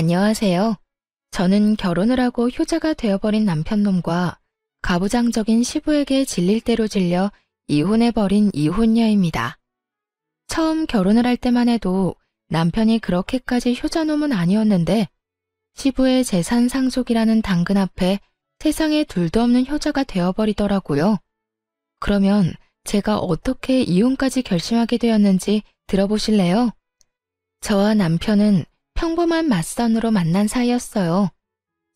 안녕하세요. 저는 결혼을 하고 효자가 되어버린 남편놈과 가부장적인 시부에게 질릴 대로 질려 이혼해버린 이혼녀입니다. 처음 결혼을 할 때만 해도 남편이 그렇게까지 효자놈은 아니었는데 시부의 재산 상속이라는 당근 앞에 세상에 둘도 없는 효자가 되어버리더라고요. 그러면 제가 어떻게 이혼까지 결심하게 되었는지 들어보실래요? 저와 남편은 평범한 맞선으로 만난 사이였어요.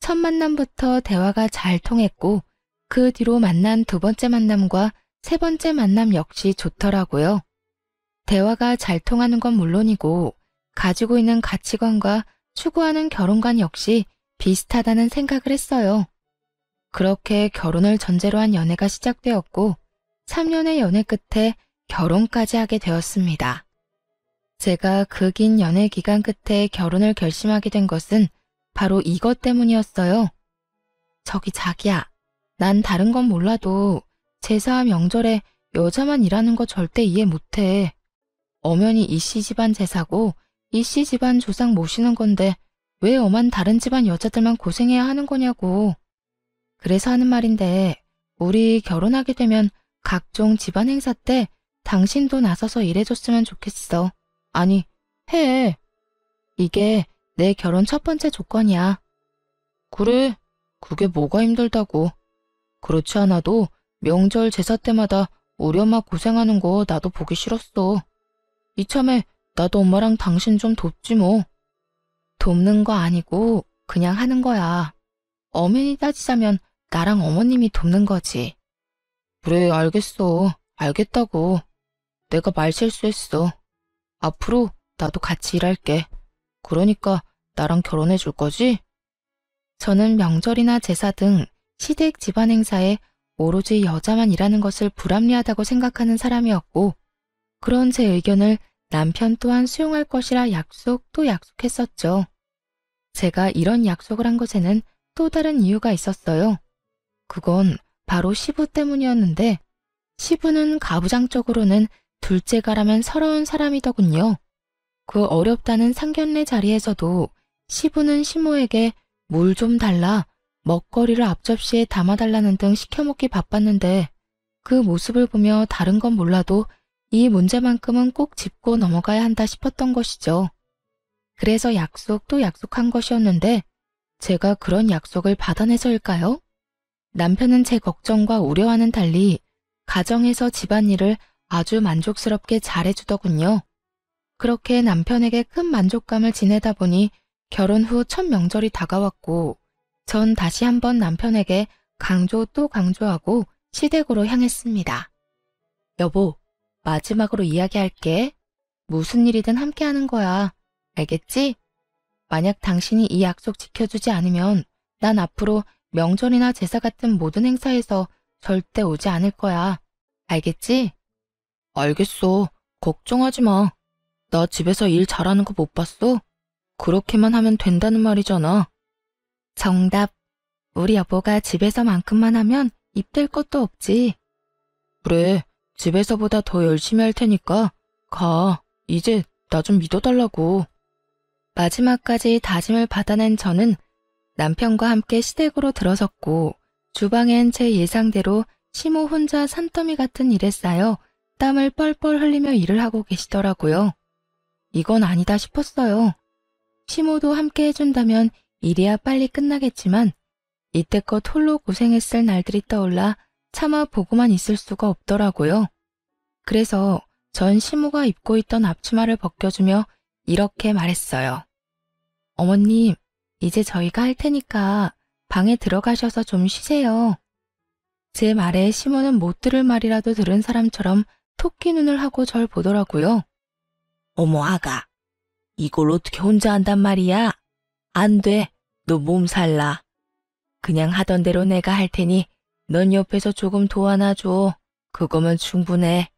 첫 만남부터 대화가 잘 통했고 그 뒤로 만난 두 번째 만남과 세 번째 만남 역시 좋더라고요. 대화가 잘 통하는 건 물론이고 가지고 있는 가치관과 추구하는 결혼관 역시 비슷하다는 생각을 했어요. 그렇게 결혼을 전제로 한 연애가 시작되었고 3년의 연애 끝에 결혼까지 하게 되었습니다. 제가 그 긴 연애 기간 끝에 결혼을 결심하게 된 것은 바로 이것 때문이었어요. 저기 자기야, 난 다른 건 몰라도 제사와 명절에 여자만 일하는 거 절대 이해 못해. 엄연히 이씨 집안 제사고 이씨 집안 조상 모시는 건데 왜 엄한 다른 집안 여자들만 고생해야 하는 거냐고. 그래서 하는 말인데 우리 결혼하게 되면 각종 집안 행사 때 당신도 나서서 일해줬으면 좋겠어. 아니, 해. 이게 내 결혼 첫 번째 조건이야. 그래, 그게 뭐가 힘들다고. 그렇지 않아도 명절 제사 때마다 우리 엄마 고생하는 거 나도 보기 싫었어. 이참에 나도 엄마랑 당신 좀 돕지 뭐. 돕는 거 아니고 그냥 하는 거야. 엄연히 따지자면 나랑 어머님이 돕는 거지. 그래, 알겠어. 알겠다고. 내가 말 실수했어. 앞으로 나도 같이 일할게. 그러니까 나랑 결혼해 줄 거지? 저는 명절이나 제사 등 시댁 집안 행사에 오로지 여자만 일하는 것을 불합리하다고 생각하는 사람이었고 그런 제 의견을 남편 또한 수용할 것이라 약속 또 약속했었죠. 제가 이런 약속을 한 것에는 또 다른 이유가 있었어요. 그건 바로 시부 때문이었는데 시부는 가부장적으로는 둘째가라면 서러운 사람이더군요. 그 어렵다는 상견례 자리에서도 시부는 시모에게 물 좀 달라, 먹거리를 앞접시에 담아달라는 등 시켜먹기 바빴는데 그 모습을 보며 다른 건 몰라도 이 문제만큼은 꼭 짚고 넘어가야 한다 싶었던 것이죠. 그래서 약속도 약속한 것이었는데 제가 그런 약속을 받아내서일까요? 남편은 제 걱정과 우려와는 달리 가정에서 집안일을 아주 만족스럽게 잘해주더군요. 그렇게 남편에게 큰 만족감을 지내다 보니 결혼 후 첫 명절이 다가왔고 전 다시 한번 남편에게 강조 또 강조하고 시댁으로 향했습니다. 여보, 마지막으로 이야기할게. 무슨 일이든 함께 하는 거야. 알겠지? 만약 당신이 이 약속 지켜주지 않으면 난 앞으로 명절이나 제사 같은 모든 행사에서 절대 오지 않을 거야. 알겠지? 알겠어. 걱정하지 마. 나 집에서 일 잘하는 거 못 봤어? 그렇게만 하면 된다는 말이잖아. 정답. 우리 여보가 집에서만큼만 하면 입댈 것도 없지. 그래, 집에서보다 더 열심히 할 테니까 가. 이제 나 좀 믿어달라고. 마지막까지 다짐을 받아낸 저는 남편과 함께 시댁으로 들어섰고 주방엔 제 예상대로 시모 혼자 산더미 같은 일에 쌓여 땀을 뻘뻘 흘리며 일을 하고 계시더라고요. 이건 아니다 싶었어요. 시모도 함께 해준다면 일이야 빨리 끝나겠지만 이때껏 홀로 고생했을 날들이 떠올라 차마 보고만 있을 수가 없더라고요. 그래서 전 시모가 입고 있던 앞치마를 벗겨주며 이렇게 말했어요. 어머님, 이제 저희가 할 테니까 방에 들어가셔서 좀 쉬세요. 제 말에 시모는 못 들을 말이라도 들은 사람처럼 토끼 눈을 하고 절 보더라고요. 어머 아가, 이걸 어떻게 혼자 한단 말이야? 안 돼, 너 몸살나. 그냥 하던 대로 내가 할 테니 넌 옆에서 조금 도와놔줘. 그거면 충분해.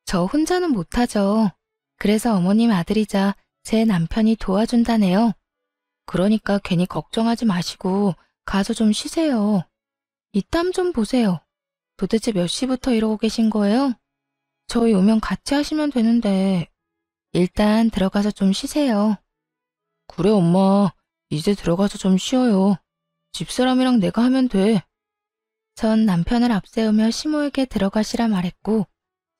저 혼자는 못하죠. 그래서 어머님 아들이자 제 남편이 도와준다네요. 그러니까 괜히 걱정하지 마시고 가서 좀 쉬세요. 이 땀 좀 보세요. 도대체 몇 시부터 이러고 계신 거예요? 저희 오면 같이 하시면 되는데 일단 들어가서 좀 쉬세요. 그래 엄마, 이제 들어가서 좀 쉬어요. 집사람이랑 내가 하면 돼. 전 남편을 앞세우며 시모에게 들어가시라 말했고,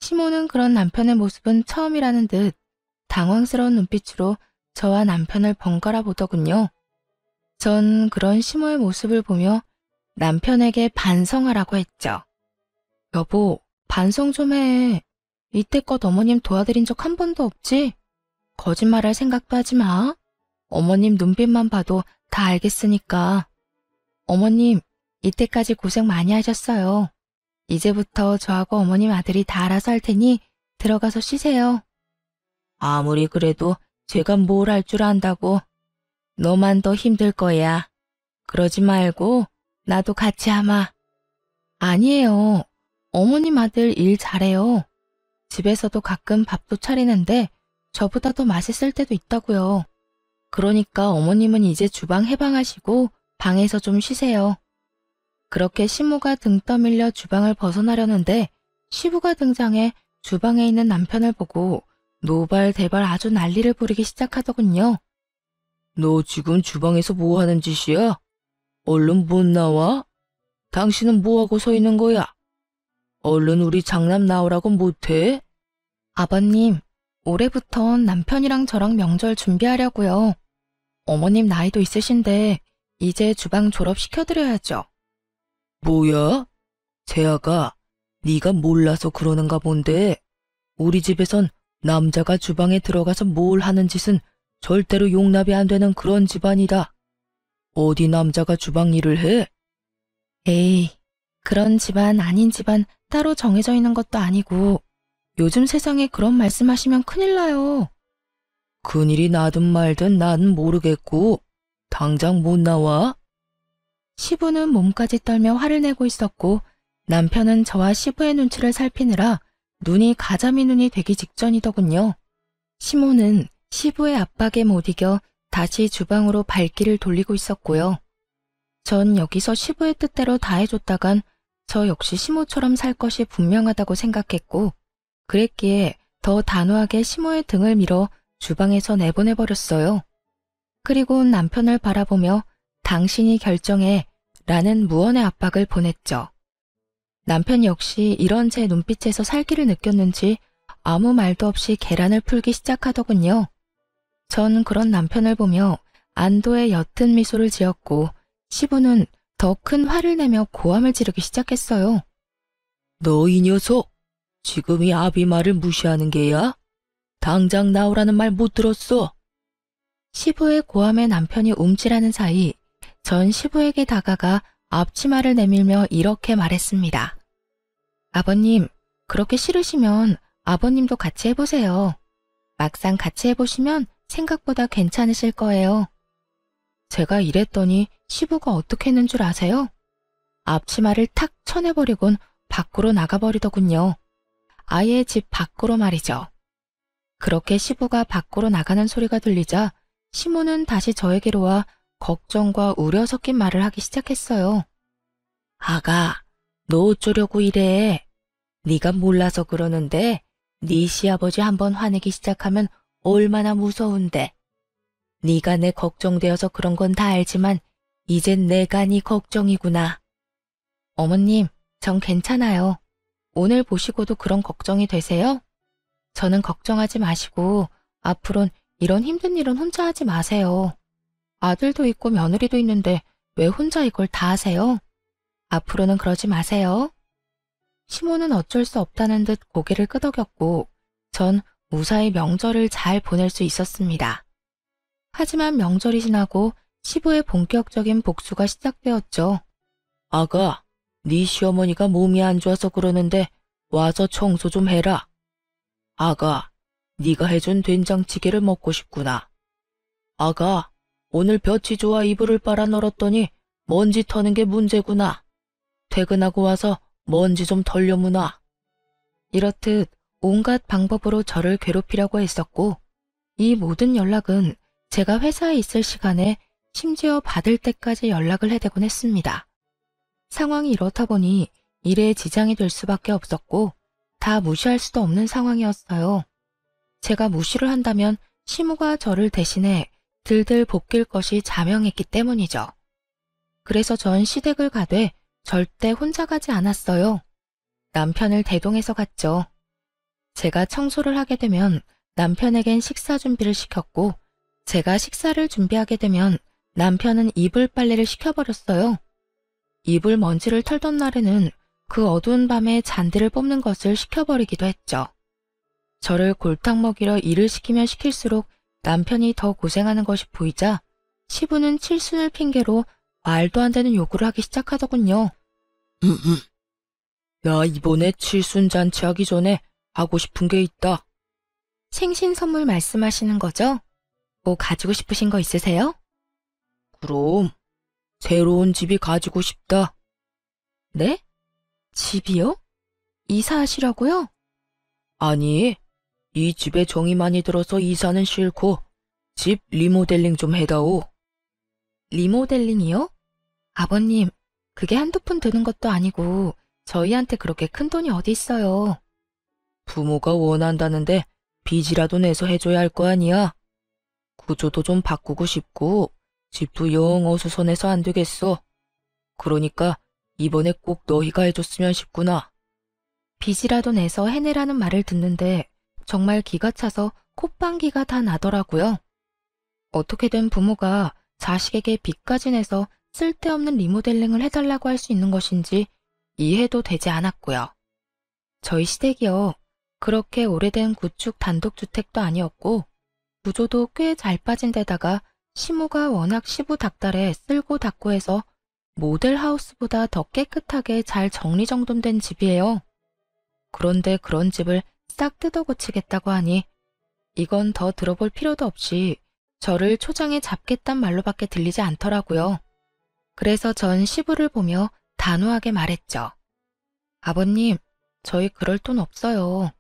시모는 그런 남편의 모습은 처음이라는 듯 당황스러운 눈빛으로 저와 남편을 번갈아 보더군요. 전 그런 시모의 모습을 보며 남편에게 반성하라고 했죠. 여보, 반성 좀 해. 이때껏 어머님 도와드린 적 한 번도 없지? 거짓말할 생각도 하지 마. 어머님 눈빛만 봐도 다 알겠으니까. 어머님, 이때까지 고생 많이 하셨어요. 이제부터 저하고 어머님 아들이 다 알아서 할 테니 들어가서 쉬세요. 아무리 그래도 제가 뭘 할 줄 안다고. 너만 더 힘들 거야. 그러지 말고 나도 같이 하마. 아니에요. 어머님 아들 일 잘해요. 집에서도 가끔 밥도 차리는데 저보다 더 맛있을 때도 있다고요. 그러니까 어머님은 이제 주방 해방하시고 방에서 좀 쉬세요. 그렇게 시모가 등 떠밀려 주방을 벗어나려는데 시부가 등장해 주방에 있는 남편을 보고 노발대발 아주 난리를 부리기 시작하더군요. 너 지금 주방에서 뭐 하는 짓이야? 얼른 못 나와? 당신은 뭐하고 서 있는 거야? 얼른 우리 장남 나오라고 못해? 아버님, 올해부턴 남편이랑 저랑 명절 준비하려고요. 어머님 나이도 있으신데 이제 주방 졸업시켜드려야죠. 뭐야? 재아가 네가 몰라서 그러는가 본데 우리 집에선 남자가 주방에 들어가서 뭘 하는 짓은 절대로 용납이 안 되는 그런 집안이다. 어디 남자가 주방 일을 해? 에이, 그런 집안 아닌 집안 따로 정해져 있는 것도 아니고 요즘 세상에 그런 말씀하시면 큰일 나요. 큰일이 나든 말든 나는 모르겠고 당장 못 나와? 시부는 몸까지 떨며 화를 내고 있었고 남편은 저와 시부의 눈치를 살피느라 눈이 가자미 눈이 되기 직전이더군요. 시모는 시부의 압박에 못 이겨 다시 주방으로 발길을 돌리고 있었고요. 전 여기서 시부의 뜻대로 다 해줬다간 저 역시 시모처럼 살 것이 분명하다고 생각했고 그랬기에 더 단호하게 시모의 등을 밀어 주방에서 내보내버렸어요. 그리고 남편을 바라보며 당신이 결정해 라는 무언의 압박을 보냈죠. 남편 역시 이런 제 눈빛에서 살기를 느꼈는지 아무 말도 없이 계란을 풀기 시작하더군요. 전 그런 남편을 보며 안도의 옅은 미소를 지었고 시부는 더 큰 화를 내며 고함을 지르기 시작했어요. 너 이 녀석, 지금 이 아비 말을 무시하는 게야? 당장 나오라는 말 못 들었어? 시부의 고함에 남편이 움찔하는 사이 전 시부에게 다가가 앞치마를 내밀며 이렇게 말했습니다. 아버님, 그렇게 싫으시면 아버님도 같이 해보세요. 막상 같이 해보시면 생각보다 괜찮으실 거예요. 제가 이랬더니 시부가 어떻게 했는 줄 아세요? 앞치마를 탁 쳐내버리곤 밖으로 나가버리더군요. 아예 집 밖으로 말이죠. 그렇게 시부가 밖으로 나가는 소리가 들리자 시모는 다시 저에게로 와 걱정과 우려 섞인 말을 하기 시작했어요. 아가, 너 어쩌려고 이래? 네가 몰라서 그러는데 네 시아버지 한번 화내기 시작하면 얼마나 무서운데. 네가 내 걱정되어서 그런 건 다 알지만 이젠 내가 네 걱정이구나. 어머님, 전 괜찮아요. 오늘 보시고도 그런 걱정이 되세요? 저는 걱정하지 마시고 앞으론 이런 힘든 일은 혼자 하지 마세요. 아들도 있고 며느리도 있는데 왜 혼자 이걸 다 하세요? 앞으로는 그러지 마세요. 시모는 어쩔 수 없다는 듯 고개를 끄덕였고 전 무사히 명절을 잘 보낼 수 있었습니다. 하지만 명절이 지나고 시부의 본격적인 복수가 시작되었죠. 아가, 네 시어머니가 몸이 안 좋아서 그러는데 와서 청소 좀 해라. 아가, 네가 해준 된장찌개를 먹고 싶구나. 아가, 오늘 볕이 좋아 이불을 빨아 널었더니 먼지 터는 게 문제구나. 퇴근하고 와서 먼지 좀 털려무나. 이렇듯 온갖 방법으로 저를 괴롭히려고 했었고 이 모든 연락은 제가 회사에 있을 시간에 심지어 받을 때까지 연락을 해대곤 했습니다. 상황이 이렇다 보니 일에 지장이 될 수밖에 없었고 다 무시할 수도 없는 상황이었어요. 제가 무시를 한다면 시무가 저를 대신해 들들 볶일 것이 자명했기 때문이죠. 그래서 전 시댁을 가되 절대 혼자 가지 않았어요. 남편을 대동해서 갔죠. 제가 청소를 하게 되면 남편에겐 식사 준비를 시켰고, 제가 식사를 준비하게 되면 남편은 이불 빨래를 시켜버렸어요. 이불 먼지를 털던 날에는 그 어두운 밤에 잔디를 뽑는 것을 시켜버리기도 했죠. 저를 골탕 먹이려 일을 시키면 시킬수록 남편이 더 고생하는 것이 보이자 시부는 칠순을 핑계로 말도 안 되는 요구를 하기 시작하더군요. 야, 이번에 칠순 잔치하기 전에 하고 싶은 게 있다. 생신 선물 말씀하시는 거죠? 뭐 가지고 싶으신 거 있으세요? 그럼 새로운 집이 가지고 싶다. 네? 집이요? 이사하시려고요? 아니, 이 집에 정이 많이 들어서 이사는 싫고 집 리모델링 좀 해다오. 리모델링이요? 아버님, 그게 한두 푼 드는 것도 아니고 저희한테 그렇게 큰 돈이 어디 있어요. 부모가 원한다는데 빚이라도 내서 해줘야 할 거 아니야. 구조도 좀 바꾸고 싶고 집도 영 어수선해서 안 되겠어. 그러니까 이번에 꼭 너희가 해줬으면 싶구나. 빚이라도 내서 해내라는 말을 듣는데 정말 기가 차서 콧방귀가 다 나더라고요. 어떻게든 부모가 자식에게 빚까지 내서 쓸데없는 리모델링을 해달라고 할 수 있는 것인지 이해도 되지 않았고요. 저희 시댁이요. 그렇게 오래된 구축 단독주택도 아니었고 구조도 꽤 잘 빠진 데다가 시모가 워낙 시부 닥달에 쓸고 닦고 해서 모델하우스보다 더 깨끗하게 잘 정리정돈된 집이에요. 그런데 그런 집을 싹 뜯어 고치겠다고 하니 이건 더 들어볼 필요도 없이 저를 초장에 잡겠단 말로밖에 들리지 않더라고요. 그래서 전 시부를 보며 단호하게 말했죠. 아버님, 저희 그럴 돈 없어요.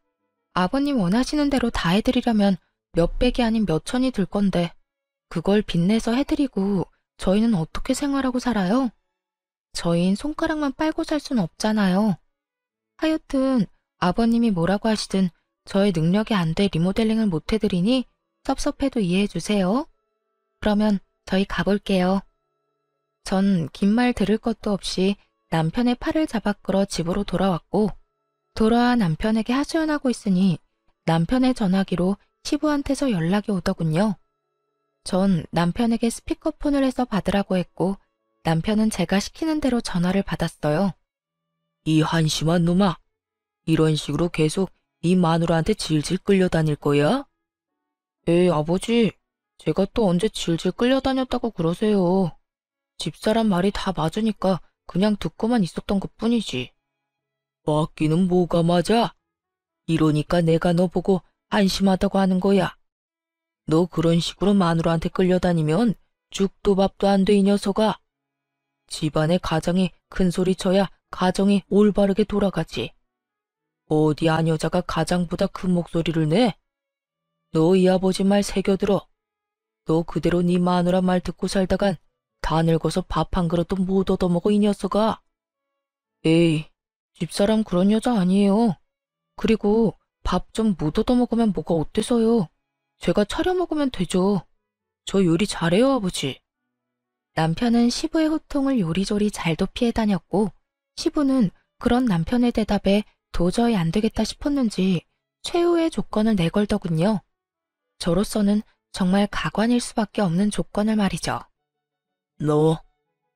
아버님 원하시는 대로 다 해드리려면 몇백이 아닌 몇천이 들 건데 그걸 빚내서 해드리고 저희는 어떻게 생활하고 살아요? 저희는 손가락만 빨고 살 수는 없잖아요. 하여튼 아버님이 뭐라고 하시든 저의 능력이 안 돼 리모델링을 못 해드리니 섭섭해도 이해해 주세요. 그러면 저희 가볼게요. 전 긴 말 들을 것도 없이 남편의 팔을 잡아 끌어 집으로 돌아왔고 돌아와 남편에게 하소연하고 있으니 남편의 전화기로 시부한테서 연락이 오더군요. 전 남편에게 스피커폰을 해서 받으라고 했고 남편은 제가 시키는 대로 전화를 받았어요. 이 한심한 놈아, 이런 식으로 계속 이 마누라한테 질질 끌려다닐 거야? 에이, 아버지, 제가 또 언제 질질 끌려다녔다고 그러세요. 집사람 말이 다 맞으니까 그냥 듣고만 있었던 것뿐이지. 맞기는 뭐가 맞아? 이러니까 내가 너 보고 한심하다고 하는 거야. 너 그런 식으로 마누라한테 끌려다니면 죽도 밥도 안 돼, 이 녀석아. 집안의 가장이 큰 소리 쳐야 가정이 올바르게 돌아가지. 어디 안 여자가 가장보다 큰 목소리를 내? 너 이 아버지 말 새겨들어. 너 그대로 네 마누라 말 듣고 살다간 다 늙어서 밥 한 그릇도 못 얻어먹어, 이 녀석아. 에이, 집사람 그런 여자 아니에요. 그리고 밥 좀 못 얻어먹으면 뭐가 어때서요? 제가 차려 먹으면 되죠. 저 요리 잘해요, 아버지. 남편은 시부의 호통을 요리조리 잘도 피해 다녔고 시부는 그런 남편의 대답에 도저히 안 되겠다 싶었는지 최후의 조건을 내걸더군요. 저로서는 정말 가관일 수밖에 없는 조건을 말이죠. 너,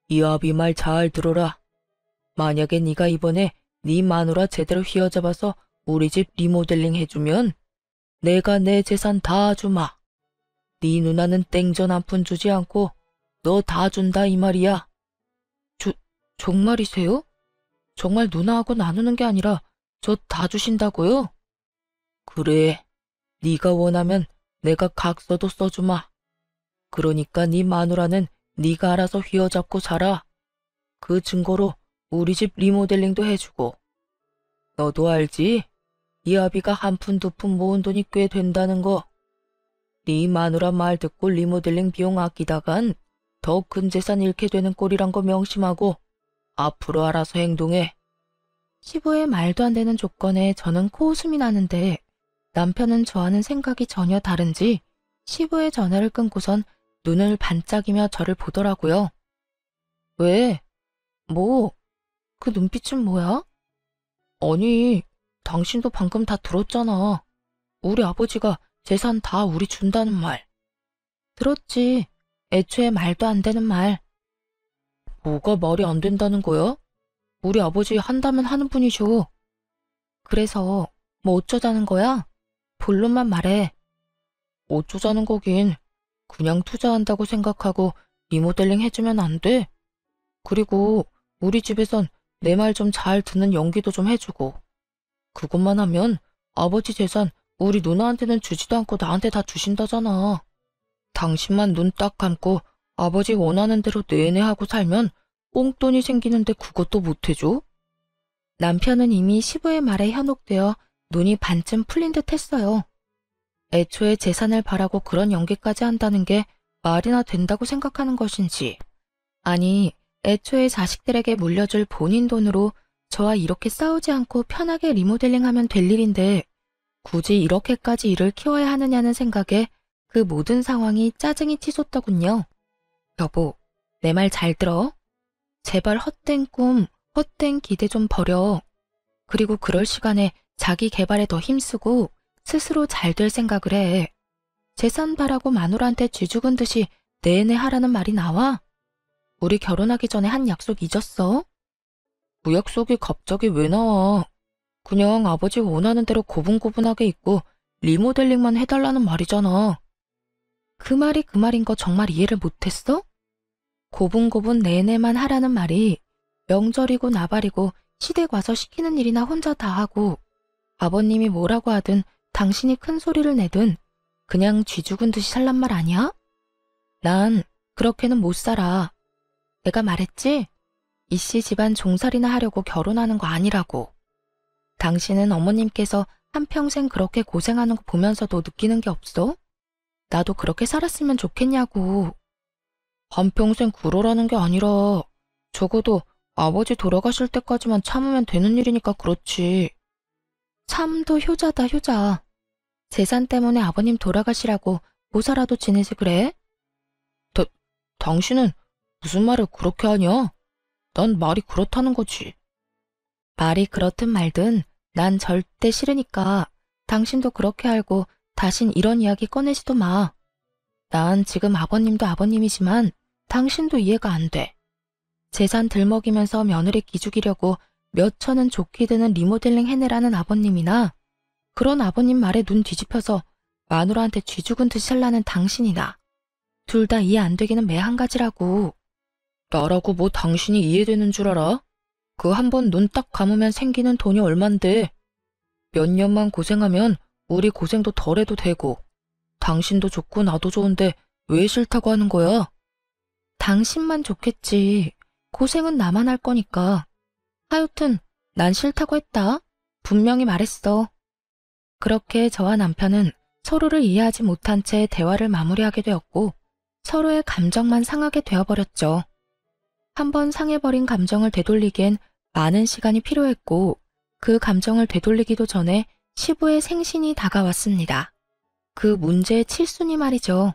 이 아비 말 잘 들어라. 만약에 네가 이번에 네 마누라 제대로 휘어잡아서 우리 집 리모델링 해주면 내가 내 재산 다 주마. 네 누나는 땡전 한 푼 주지 않고 너 다 준다 이 말이야. 정말이세요? 정말 누나하고 나누는 게 아니라 저 다 주신다고요? 그래, 네가 원하면 내가 각서도 써주마. 그러니까 네 마누라는 네가 알아서 휘어잡고 살아. 그 증거로 우리 집 리모델링도 해주고. 너도 알지? 이 아비가 한 푼 두 푼 모은 돈이 꽤 된다는 거. 네 마누라 말 듣고 리모델링 비용 아끼다간 더 큰 재산 잃게 되는 꼴이란 거 명심하고 앞으로 알아서 행동해. 시부의 말도 안 되는 조건에 저는 코웃음이 나는데 남편은 저와는 생각이 전혀 다른지 시부의 전화를 끊고선 눈을 반짝이며 저를 보더라고요. 왜? 뭐? 그 눈빛은 뭐야? 아니, 당신도 방금 다 들었잖아. 우리 아버지가 재산 다 우리 준다는 말. 들었지. 애초에 말도 안 되는 말. 뭐가 말이 안 된다는 거야? 우리 아버지 한다면 하는 분이셔. 그래서 뭐 어쩌자는 거야? 본론만 말해. 어쩌자는 거긴. 그냥 투자한다고 생각하고 리모델링 해주면 안 돼? 그리고 우리 집에선 내 말 좀 잘 듣는 연기도 좀 해주고. 그것만 하면 아버지 재산 우리 누나한테는 주지도 않고 나한테 다 주신다잖아. 당신만 눈 딱 감고 아버지 원하는 대로 내내 하고 살면 뽕돈이 생기는데 그것도 못 해줘? 남편은 이미 시부의 말에 현혹되어 눈이 반쯤 풀린 듯 했어요. 애초에 재산을 바라고 그런 연기까지 한다는 게 말이나 된다고 생각하는 것인지, 아니, 애초에 자식들에게 물려줄 본인 돈으로 저와 이렇게 싸우지 않고 편하게 리모델링하면 될 일인데 굳이 이렇게까지 일을 키워야 하느냐는 생각에 그 모든 상황이 짜증이 치솟더군요. 여보, 내 말 잘 들어? 제발 헛된 꿈, 헛된 기대 좀 버려. 그리고 그럴 시간에 자기 개발에 더 힘쓰고 스스로 잘 될 생각을 해. 재산 바라고 마누라한테 쥐죽은 듯이 내내 하라는 말이 나와? 우리 결혼하기 전에 한 약속 잊었어? 그 약속이 갑자기 왜 나와? 그냥 아버지 원하는 대로 고분고분하게 있고 리모델링만 해달라는 말이잖아. 그 말이 그 말인 거 정말 이해를 못했어? 고분고분 내내만 하라는 말이 명절이고 나발이고 시댁 와서 시키는 일이나 혼자 다 하고 아버님이 뭐라고 하든 당신이 큰 소리를 내든 그냥 쥐죽은 듯이 살란 말 아니야? 난 그렇게는 못 살아. 내가 말했지? 이씨 집안 종살이나 하려고 결혼하는 거 아니라고. 당신은 어머님께서 한평생 그렇게 고생하는 거 보면서도 느끼는 게 없어? 나도 그렇게 살았으면 좋겠냐고. 한평생 그러라는 게 아니라 적어도 아버지 돌아가실 때까지만 참으면 되는 일이니까 그렇지. 참도 효자다 효자. 재산 때문에 아버님 돌아가시라고 모사라도 지내지 그래? 당신은 무슨 말을 그렇게 하냐? 난 말이 그렇다는 거지. 말이 그렇든 말든 난 절대 싫으니까 당신도 그렇게 알고 다신 이런 이야기 꺼내지도 마. 난 지금 아버님도 아버님이지만 당신도 이해가 안 돼. 재산 들먹이면서 며느리 기죽이려고 몇 천은 좋게 드는 리모델링 해내라는 아버님이나 그런 아버님 말에 눈 뒤집혀서 마누라한테 쥐죽은 듯이 살라는 당신이나 둘 다 이해 안 되기는 매 한 가지라고. 나라고 뭐 당신이 이해되는 줄 알아? 그 한 번 눈 딱 감으면 생기는 돈이 얼만데. 몇 년만 고생하면 우리 고생도 덜해도 되고 당신도 좋고 나도 좋은데 왜 싫다고 하는 거야? 당신만 좋겠지. 고생은 나만 할 거니까. 하여튼 난 싫다고 했다. 분명히 말했어. 그렇게 저와 남편은 서로를 이해하지 못한 채 대화를 마무리하게 되었고 서로의 감정만 상하게 되어버렸죠. 한번 상해버린 감정을 되돌리기엔 많은 시간이 필요했고 그 감정을 되돌리기도 전에 시부의 생신이 다가왔습니다. 그 문제의 칠순이 말이죠.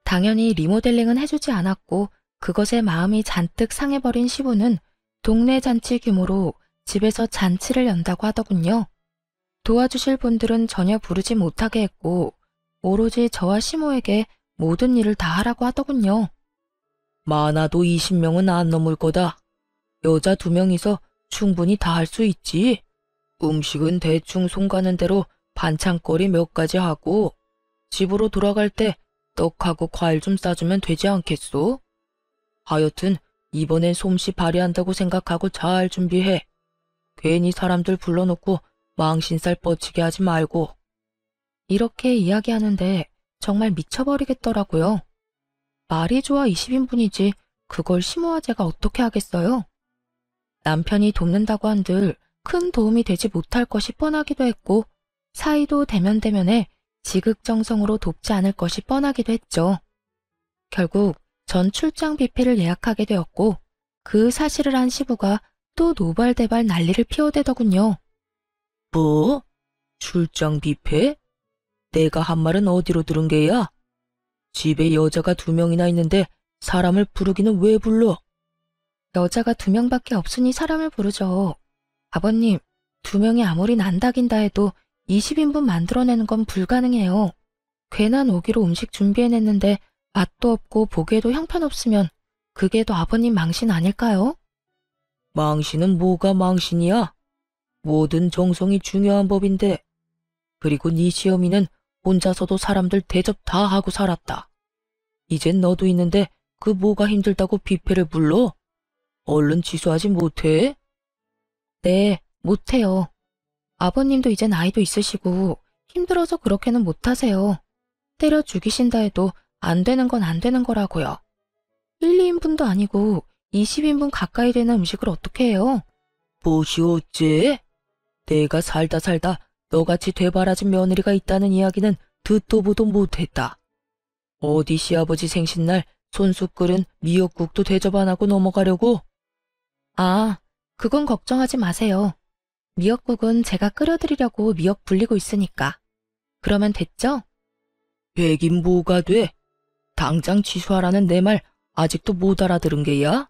당연히 리모델링은 해주지 않았고 그것에 마음이 잔뜩 상해버린 시부는 동네 잔치 규모로 집에서 잔치를 연다고 하더군요. 도와주실 분들은 전혀 부르지 못하게 했고 오로지 저와 시모에게 모든 일을 다 하라고 하더군요. 많아도 20명은 안 넘을 거다. 여자 2명이서 충분히 다 할 수 있지. 음식은 대충 손 가는 대로 반찬거리 몇 가지 하고 집으로 돌아갈 때 떡하고 과일 좀 싸주면 되지 않겠소? 하여튼 이번엔 솜씨 발휘한다고 생각하고 잘 준비해. 괜히 사람들 불러놓고 망신살 뻗치게 하지 말고. 이렇게 이야기하는데 정말 미쳐버리겠더라고요. 말이 좋아 20인분이지 그걸 시모와 제가 어떻게 하겠어요? 남편이 돕는다고 한들 큰 도움이 되지 못할 것이 뻔하기도 했고 사이도 대면대면에 지극정성으로 돕지 않을 것이 뻔하기도 했죠. 결국 전 출장 뷔페를 예약하게 되었고 그 사실을 안 시부가 또 노발대발 난리를 피워대더군요. 뭐? 출장 뷔페? 내가 한 말은 어디로 들은 게야? 집에 여자가 2명이나 있는데 사람을 부르기는 왜 불러? 여자가 2명밖에 없으니 사람을 부르죠. 아버님, 2명이 아무리 난다긴다 해도 20인분 만들어내는 건 불가능해요. 괜한 오기로 음식 준비해냈는데 맛도 없고 보기에도 형편없으면 그게 더 아버님 망신 아닐까요? 망신은 뭐가 망신이야? 모든 정성이 중요한 법인데. 그리고 네 시어미는 혼자서도 사람들 대접 다 하고 살았다. 이젠 너도 있는데 그 뭐가 힘들다고 뷔페를 불러? 얼른 취소하지 못해? 네, 못해요. 아버님도 이제 나이도 있으시고 힘들어서 그렇게는 못하세요. 때려 죽이신다 해도 안 되는 건 안 되는 거라고요. 1, 2인분도 아니고 20인분 가까이 되는 음식을 어떻게 해요? 무엇이 어째? 내가 살다 너같이 되바라진 며느리가 있다는 이야기는 듣도 보도 못했다. 어디 시아버지 생신날 손수 끓은 미역국도 대접 안 하고 넘어가려고? 아, 그건 걱정하지 마세요. 미역국은 제가 끓여드리려고 미역 불리고 있으니까. 그러면 됐죠? 되긴 뭐가 돼? 당장 취소하라는 내 말 아직도 못 알아들은 게야?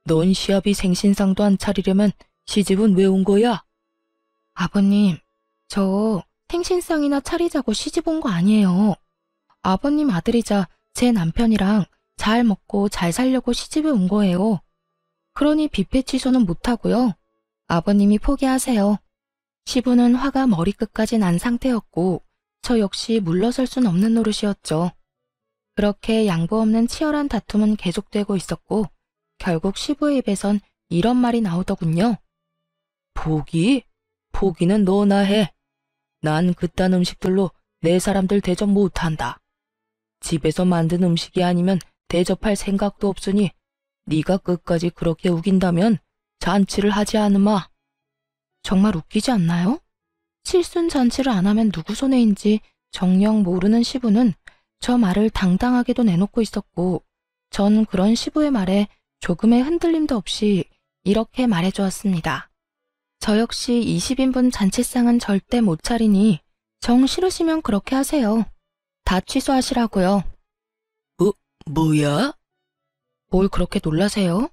넌 시아비 생신상도 안 차리려면 시집은 왜 온 거야? 아버님, 저 생신상이나 차리자고 시집 온 거 아니에요. 아버님 아들이자 제 남편이랑 잘 먹고 잘 살려고 시집에 온 거예요. 그러니 뷔페 취소는 못하고요. 아버님이 포기하세요. 시부는 화가 머리끝까지 난 상태였고 저 역시 물러설 순 없는 노릇이었죠. 그렇게 양보 없는 치열한 다툼은 계속되고 있었고 결국 시부의 입에선 이런 말이 나오더군요. 포기? 포기는 너나 해. 난 그딴 음식들로 내 사람들 대접 못한다. 집에서 만든 음식이 아니면 대접할 생각도 없으니 네가 끝까지 그렇게 우긴다면 잔치를 하지 않으마. 정말 웃기지 않나요? 칠순 잔치를 안 하면 누구 손해인지 정녕 모르는 시부는 저 말을 당당하게도 내놓고 있었고 전 그런 시부의 말에 조금의 흔들림도 없이 이렇게 말해주었습니다. 저 역시 20인분 잔치상은 절대 못 차리니 정 싫으시면 그렇게 하세요. 다 취소하시라고요. 뭐야? 뭘 그렇게 놀라세요?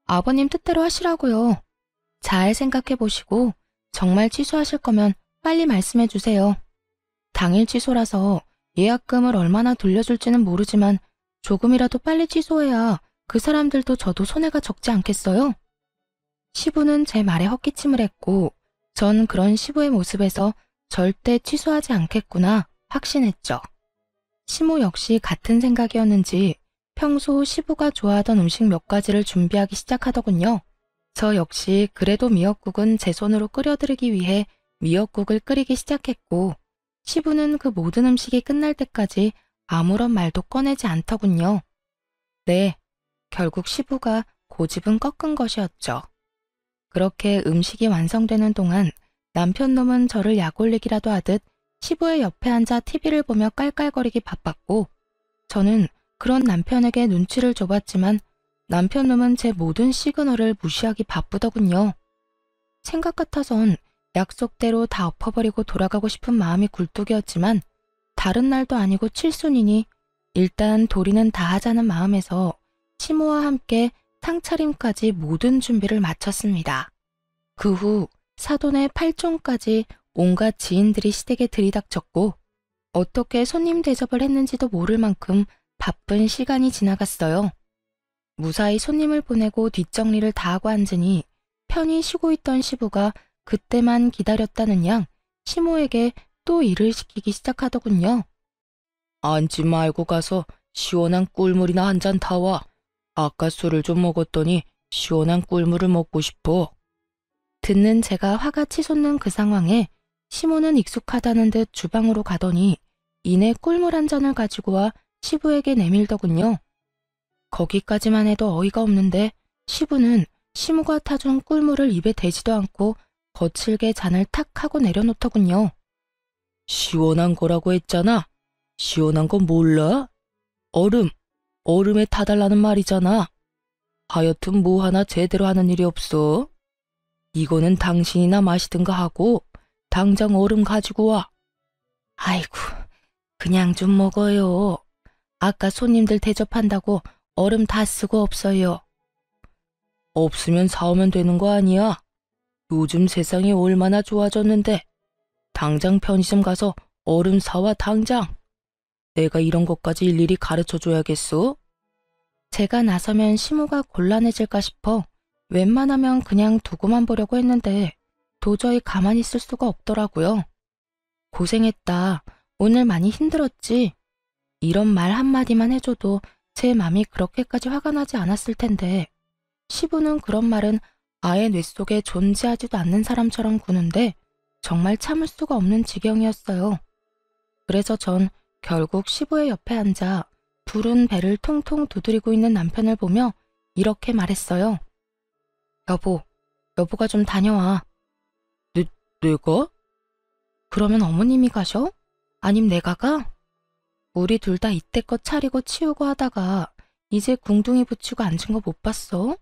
아버님 뜻대로 하시라고요. 잘 생각해 보시고 정말 취소하실 거면 빨리 말씀해 주세요. 당일 취소라서 예약금을 얼마나 돌려줄지는 모르지만 조금이라도 빨리 취소해야 그 사람들도 저도 손해가 적지 않겠어요? 시부는 제 말에 헛기침을 했고 전 그런 시부의 모습에서 절대 취소하지 않겠구나 확신했죠. 시모 역시 같은 생각이었는지 평소 시부가 좋아하던 음식 몇 가지를 준비하기 시작하더군요. 저 역시 그래도 미역국은 제 손으로 끓여드리기 위해 미역국을 끓이기 시작했고 시부는 그 모든 음식이 끝날 때까지 아무런 말도 꺼내지 않더군요. 네, 결국 시부가 고집은 꺾은 것이었죠. 그렇게 음식이 완성되는 동안 남편놈은 저를 약올리기라도 하듯 시부의 옆에 앉아 TV를 보며 깔깔거리기 바빴고 저는 그런 남편에게 눈치를 줘봤지만 남편놈은 제 모든 시그널을 무시하기 바쁘더군요. 생각 같아선 약속대로 다 엎어버리고 돌아가고 싶은 마음이 굴뚝이었지만 다른 날도 아니고 칠순이니 일단 도리는 다 하자는 마음에서 시모와 함께 상차림까지 모든 준비를 마쳤습니다. 그 후 사돈의 팔종까지 온갖 지인들이 시댁에 들이닥쳤고 어떻게 손님 대접을 했는지도 모를 만큼 바쁜 시간이 지나갔어요. 무사히 손님을 보내고 뒷정리를 다 하고 앉으니 편히 쉬고 있던 시부가 그때만 기다렸다는 양 시모에게 또 일을 시키기 시작하더군요. 앉지 말고 가서 시원한 꿀물이나 한 잔 타와. 아까 술을 좀 먹었더니 시원한 꿀물을 먹고 싶어. 듣는 제가 화가 치솟는 그 상황에 시모는 익숙하다는 듯 주방으로 가더니 이내 꿀물 한 잔을 가지고 와 시부에게 내밀더군요. 거기까지만 해도 어이가 없는데 시부는 시모가 타준 꿀물을 입에 대지도 않고 거칠게 잔을 탁 하고 내려놓더군요. 시원한 거라고 했잖아. 시원한 건 몰라? 얼음에 타달라는 말이잖아. 하여튼 뭐 하나 제대로 하는 일이 없어. 이거는 당신이나 마시든가 하고 당장 얼음 가지고 와. 아이고, 그냥 좀 먹어요. 아까 손님들 대접한다고 얼음 다 쓰고 없어요. 없으면 사오면 되는 거 아니야? 요즘 세상이 얼마나 좋아졌는데. 당장 편의점 가서 얼음 사와 당장. 내가 이런 것까지 일일이 가르쳐줘야겠어? 제가 나서면 시무가 곤란해질까 싶어 웬만하면 그냥 두고만 보려고 했는데 도저히 가만히 있을 수가 없더라고요. 고생했다. 오늘 많이 힘들었지? 이런 말 한마디만 해줘도 제 맘이 그렇게까지 화가 나지 않았을 텐데 시부는 그런 말은 아예 뇌 속에 존재하지도 않는 사람처럼 구는데 정말 참을 수가 없는 지경이었어요. 그래서 전 결국 시부의 옆에 앉아 부른 배를 통통 두드리고 있는 남편을 보며 이렇게 말했어요. 여보가 좀 다녀와. 내가? 그러면 어머님이 가셔? 아님 내가 가? 우리 둘 다 이때껏 차리고 치우고 하다가 이제 궁둥이 붙이고 앉은 거 못 봤어?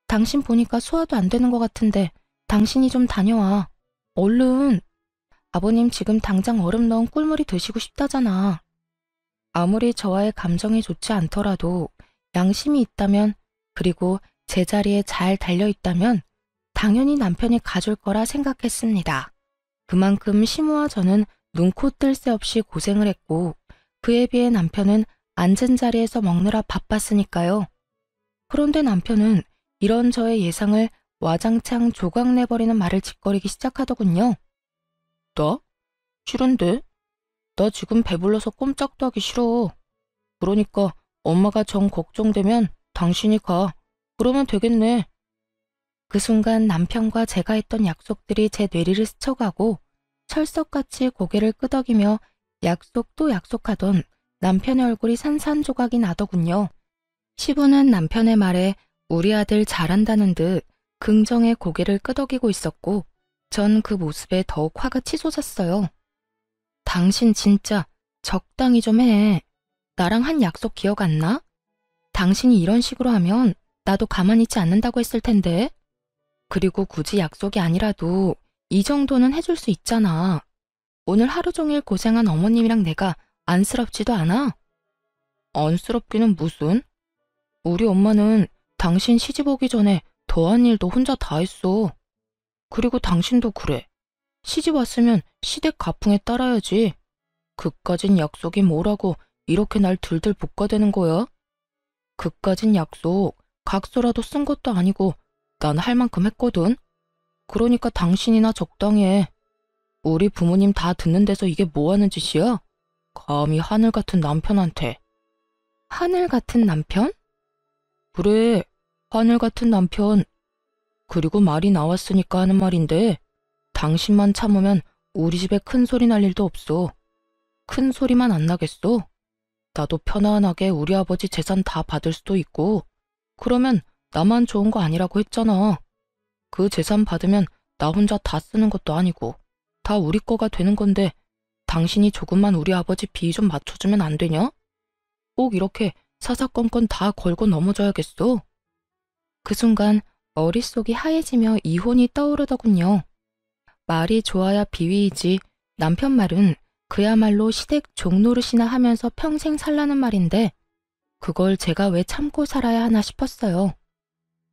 당신 보니까 소화도 안 되는 것 같은데 당신이 좀 다녀와. 얼른. 아버님 지금 당장 얼음 넣은 꿀물이 드시고 싶다잖아. 아무리 저와의 감정이 좋지 않더라도 양심이 있다면 그리고 제자리에 잘 달려있다면 당연히 남편이 가줄 거라 생각했습니다. 그만큼 시무와 저는 눈코 뜰 새 없이 고생을 했고 그에 비해 남편은 앉은 자리에서 먹느라 바빴으니까요. 그런데 남편은 이런 저의 예상을 와장창 조각내버리는 말을 짓거리기 시작하더군요. 나? 싫은데? 나 지금 배불러서 꼼짝도 하기 싫어. 그러니까 엄마가 정 걱정되면 당신이 가. 그러면 되겠네. 그 순간 남편과 제가 했던 약속들이 제 뇌리를 스쳐가고 철석같이 고개를 끄덕이며 약속 또 약속하던 남편의 얼굴이 산산조각이 나더군요. 시부는 남편의 말에 우리 아들 잘한다는 듯 긍정의 고개를 끄덕이고 있었고 전 그 모습에 더욱 화가 치솟았어요. 당신 진짜 적당히 좀 해. 나랑 한 약속 기억 안 나? 당신이 이런 식으로 하면 나도 가만히 있지 않는다고 했을 텐데. 그리고 굳이 약속이 아니라도 이 정도는 해줄 수 있잖아. 오늘 하루 종일 고생한 어머님이랑 내가 안쓰럽지도 않아? 안쓰럽기는 무슨? 우리 엄마는 당신 시집 오기 전에 더한 일도 혼자 다 했어. 그리고 당신도 그래. 시집 왔으면 시댁 가풍에 따라야지. 그까진 약속이 뭐라고 이렇게 날 들들 볶아대는 거야? 그까진 약속 각서라도 쓴 것도 아니고 난 할 만큼 했거든. 그러니까 당신이나 적당히 해. 우리 부모님 다 듣는 데서 이게 뭐 하는 짓이야? 감히 하늘 같은 남편한테. 하늘 같은 남편? 그래, 하늘 같은 남편. 그리고 말이 나왔으니까 하는 말인데 당신만 참으면 우리 집에 큰 소리 날 일도 없어. 큰 소리만 안 나겠어? 나도 편안하게 우리 아버지 재산 다 받을 수도 있고 그러면 나만 좋은 거 아니라고 했잖아. 그 재산 받으면 나 혼자 다 쓰는 것도 아니고 다 우리 거가 되는 건데 당신이 조금만 우리 아버지 비위 좀 맞춰주면 안 되냐? 꼭 이렇게 사사건건 다 걸고 넘어져야겠어? 그 순간 머릿속이 하얘지며 이혼이 떠오르더군요. 말이 좋아야 비위이지 남편 말은 그야말로 시댁 종노릇이나 하면서 평생 살라는 말인데 그걸 제가 왜 참고 살아야 하나 싶었어요.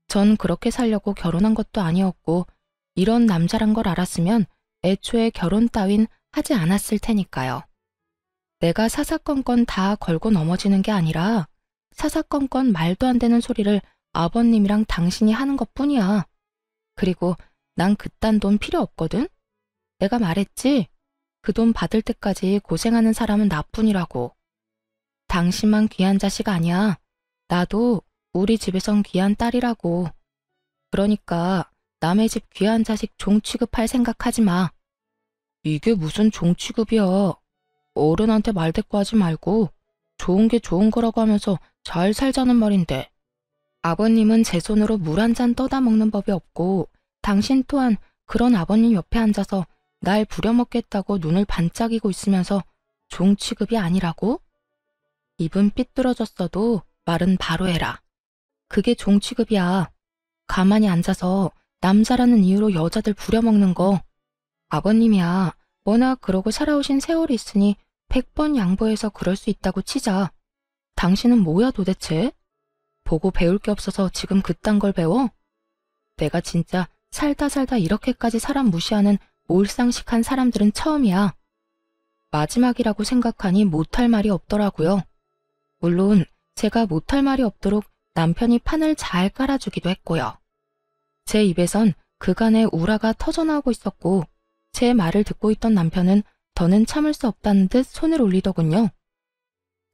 전 그렇게 살려고 결혼한 것도 아니었고 이런 남자란 걸 알았으면 애초에 결혼 따윈 하지 않았을 테니까요. 내가 사사건건 다 걸고 넘어지는 게 아니라 사사건건 말도 안 되는 소리를 아버님이랑 당신이 하는 것뿐이야. 그리고 난 그딴 돈 필요 없거든? 내가 말했지? 그 돈 받을 때까지 고생하는 사람은 나뿐이라고. 당신만 귀한 자식 아니야. 나도 우리 집에선 귀한 딸이라고. 그러니까 남의 집 귀한 자식 종 취급할 생각하지 마. 이게 무슨 종 취급이야. 어른한테 말대꾸하지 말고 좋은 게 좋은 거라고 하면서 잘 살자는 말인데. 아버님은 제 손으로 물 한 잔 떠다 먹는 법이 없고 당신 또한 그런 아버님 옆에 앉아서 날 부려먹겠다고 눈을 반짝이고 있으면서 종 취급이 아니라고? 입은 삐뚤어졌어도 말은 바로 해라. 그게 종 취급이야. 가만히 앉아서 남자라는 이유로 여자들 부려먹는 거. 아버님이야. 워낙 그러고 살아오신 세월이 있으니 100번 양보해서 그럴 수 있다고 치자. 당신은 뭐야 도대체? 보고 배울 게 없어서 지금 그딴 걸 배워? 내가 진짜 살다 이렇게까지 사람 무시하는 몰상식한 사람들은 처음이야. 마지막이라고 생각하니 못할 말이 없더라고요. 물론 제가 못할 말이 없도록 남편이 판을 잘 깔아주기도 했고요. 제 입에선 그간의 우라가 터져나오고 있었고 제 말을 듣고 있던 남편은 더는 참을 수 없다는 듯 손을 올리더군요.